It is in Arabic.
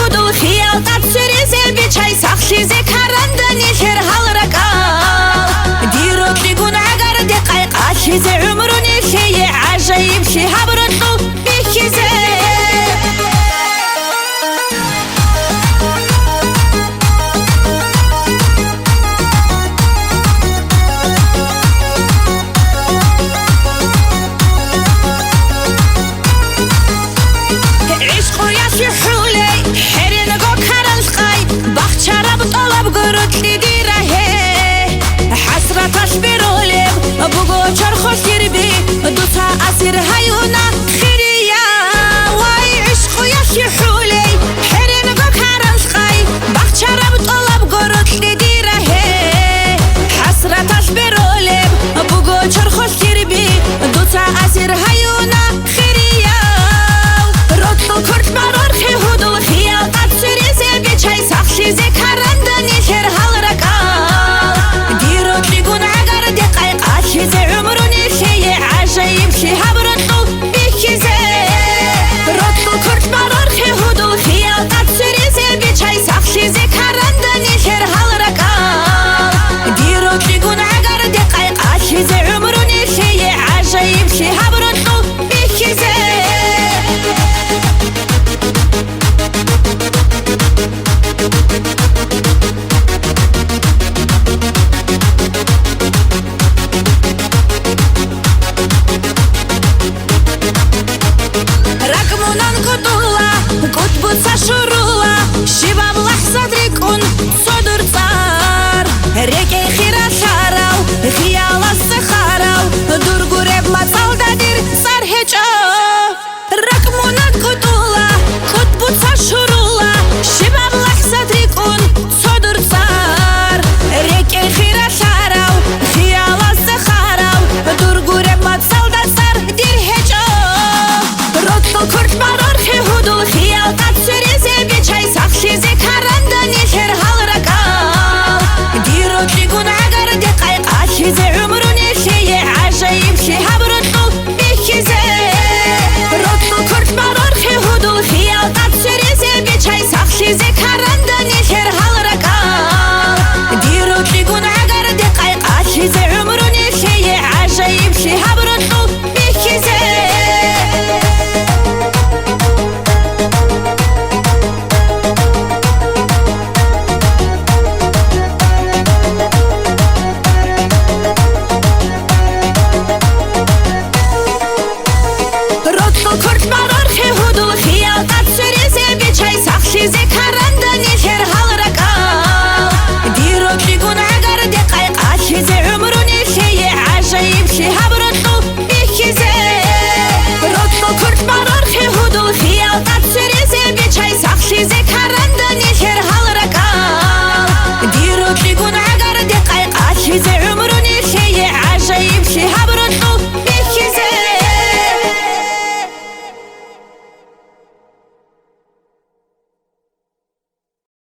худал хиял татсүрэзэ бичай сахлизе каранда нихер халракал диротигун агар де кайкашизе умруни хие ажаиб шихаброту бихизе چرخ سربي دوسها أسير هيونا خيريا واي عشق يشي حولي حرين بكارن سخاي بخشرب طلب قرط لديره حسرة تشبرولب بقو چرخ سربي دوسها أسير هيونا خيريا رطل كرت مرور خي هدل خيال تاتسري زبي چاي سخشي زي كارندني خير هالرقال ديروت لقون عقر دي قايقاشي زي عمروني شي عجيب شي هبرطو بيكيزي رطل كرت مرور خي هدل خيال تاتسري زبي چاي سخشي زي كارندني خير هالرقال ديروت لقون عقر دي قايقاشي زي عمروني شي عجيب شي هبرطو بيكيزي شرولا شباب لحظة ريكون صدر صار ريكي خيرا شاراو خيال السخاراو دور قريب ما صالدادير صار هجا ركمونا كتولا كتبوت شرولا شباب لحظة ريكون صدر صار ريكي خيرا شاراو خيال السخاراو دور قريب ما صالداد صار دير هجا رطل كرت مرور خي هدول خيال چای سخشی زی کارندنی خیر حال رکال دیروت لیگون عگر دی قایقاشی زی عمرونی شی عجیب شی هبرتو بیخیزه رطل کرد مرور خی هدول خیال تاتسری زی بی چای سخشی زی کارندنی خیر حال رکال دیروت لیگون عگر دی قایقاشی زی عمرونی شی عجیب شی هبرتو بیخیزه زي كارندني خير هالرقال ديروت لقون عقر دي قايقاشي زي عمروني شي عجيب شي هبرطو بيكيزي رطل كرت مرور خي هدول خيال تاتسري زي بيچاي سخشي زي كارندني خير هالرقال ديروت لقون عقر دي قايقاشي زي عمروني شي عجيب شي